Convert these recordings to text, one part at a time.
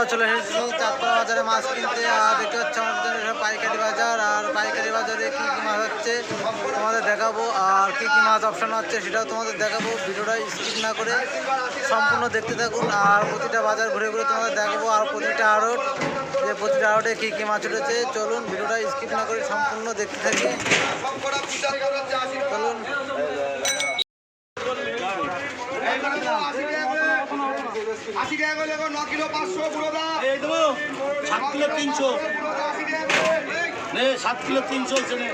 আমরা চলে এসেছি চাঁদপাড়া বাজারে মাছ কিনতে। আর দেখতে পাচ্ছি আমাদের পাইকারি বাজার। আর পাইকারি বাজারে কী কী মাছ হচ্ছে তোমাদের দেখাবো, আর কী কী মাছ অপশন হচ্ছে সেটাও তোমাদের দেখাবো। ভিডিওটা স্কিপ না করে সম্পূর্ণ দেখতে থাকুন। আর প্রতিটা বাজার ঘুরে ঘুরে তোমাদের দেখাবো, আর প্রতিটা আড়ট যে প্রতিটা আড়টে কী কী মাছ উঠেছে। চলুন ভিডিওটা স্কিপ না করে সম্পূর্ণ দেখতে থাকি। চলুন। 80 টাকা করে 9 কিলো 500 পুরোটা এই দেবো 7 কিলো 300 নে 7 কিলো 300 হচ্ছে নে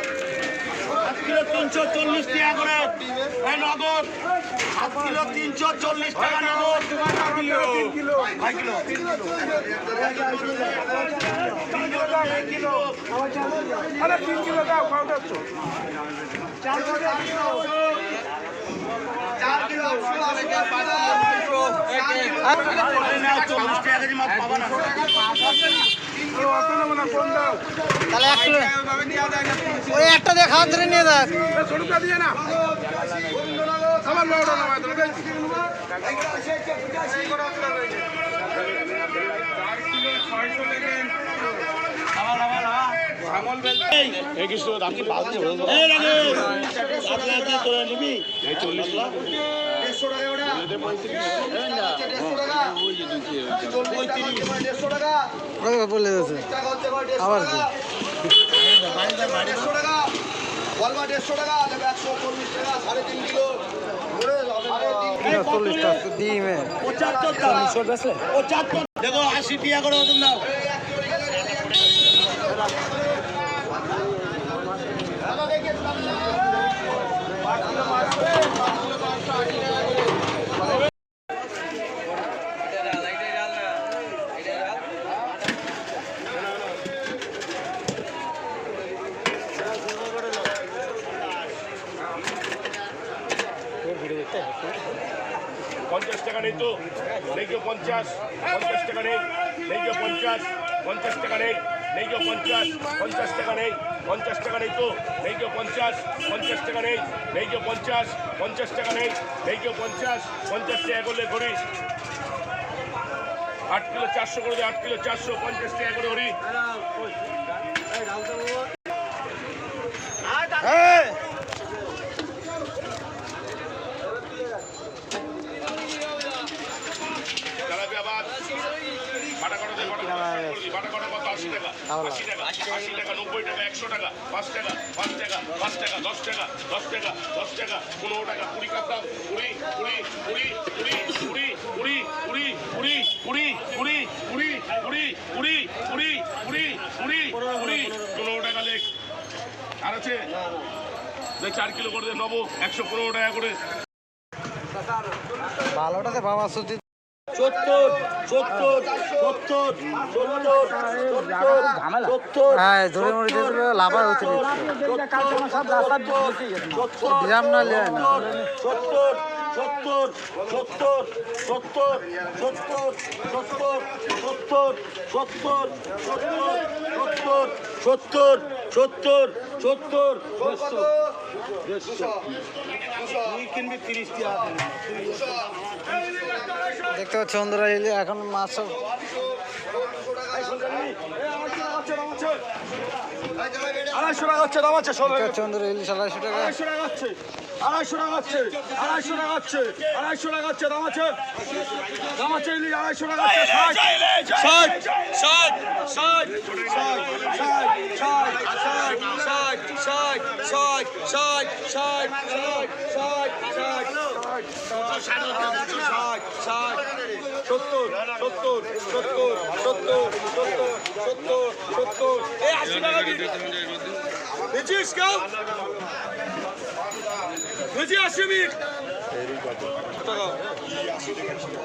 7 কিলো 340 টাকা করে এই নগদ 7 কিলো 340 টাকা নগদ 2 কিলো 3 কিলো 2 কিলো 3 কিলো আরে 3 কিলো দাও কত হচ্ছে 4 কিলো 4 কিলো তাহলে ওই একটা দিয়ে খাওয়া ধরে নিয়ে যাক। বলে যাচ্ছে আবার কি 150 টাকা 150 টাকা 140 টাকা 3.5 কিলো 40 টাকা ডিমে 75 দেখো 80 টাকা করে ওজন দাও পঞ্চাশ টাকা নেই তো নেই কেউ 50 টাকা নেই নেই কেউ 50 টাকা নেই নেই কেউ 50 টাকা নেই 50 টাকা নেই তো নেই কেউ 50 টাকা নেই নেই কেউ 50 টাকা নেই নেই কেউ 50 টাকা করলে ঘড়ি 8 কিলো 400 করে 8 কিলো 450 টাকা করে ঘড়ি বাটা কটা কত 80 টাকা 90 টাকা 100 টাকা 5 টাকা 10 টাকা 10 টাকা 15 টাকা 20 টাকা 15 টাকা লেখ আর আছে 4 কিলো করে নেবো 115 টাকা করে ভালোটাতে বাবা সুতি 70 হ্যাঁ ধরে মরে যেতে লাভার হচ্ছে দিলাম না লিয়ে না কিনবি 30 টাকা দেখতে পাচ্ছি বন্ধুরা এখন মাছ সব আড়াইশো টাকা হচ্ছে দাম আছে দেখতে পাচ্ছি বন্ধুরা ইলিশ 250 টাকা 250 টাকা হচ্ছে 250 টাকা হচ্ছে 250 টাকা হচ্ছে দাম আছে ইলিশ 250 টাকা হচ্ছে 80 টাকা বেচিস কেউ বেচি 80 মিনিট টাকা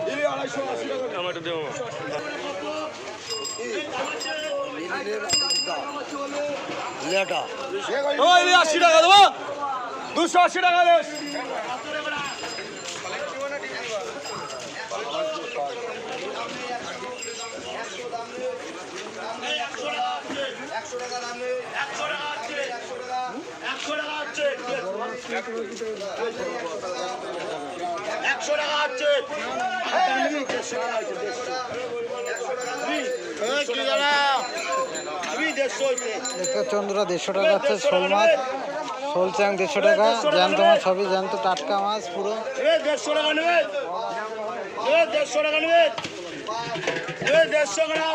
280 টাকা টমেটো দেবো লেটা 80 টাকা দেবো 280 টাকা দেশ একশো টাকা হচ্ছে দেখতে পাচ্ছ বন্ধুরা 150 টাকা হচ্ছে শোল মাছ, শোল চ্যাং 150 টাকা, জ্যান্ত মাছ সবই জ্যান্ত টাটকা মাছ পুরো। 150 টাকা নেবে, 150 টাকা নেবে, 150 টাকা।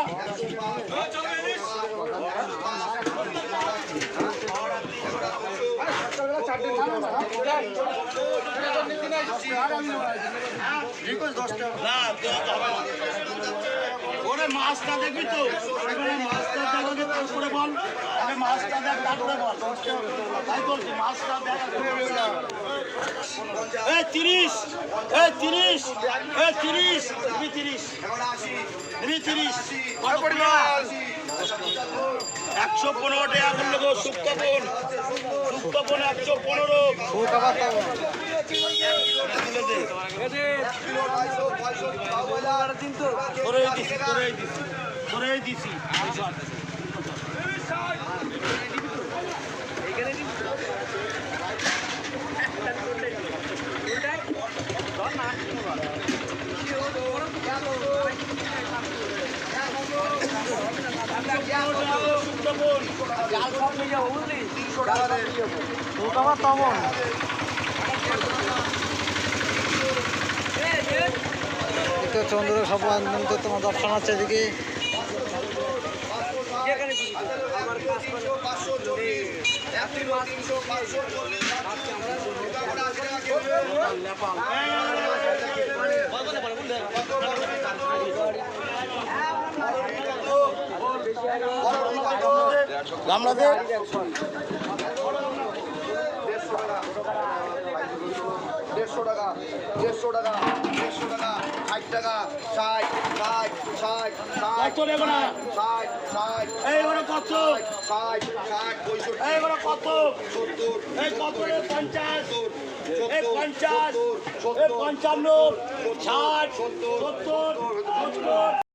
ওরে মাছটা দেখবি তো, মাছটা দেখবে তারপরে বল, মাছটা দেখ তারপরে বল, তাই বলছি মাছটা দেখ। 30, 30, 30, 30, 30, 115 টাকা করলে গো শুক্তপন, শুক্তপন 115। শুক আবার পাবো ধরে দিছি শুক আবার তমন। দেখতে চন্দ্র সব আনন্দ তোমার দর্শন আছে এদিকে। গামলাদের 150 টাকা, 150 টাকা, 150 টাকা, 60 টাকা, 60, 60, 60, 60, কত নেবো না 60, 60, এইবারে কত 60, 60, 65, এইবারে কত 70, এই কত রে 50 এই 70, 50 এই 55 60 70 70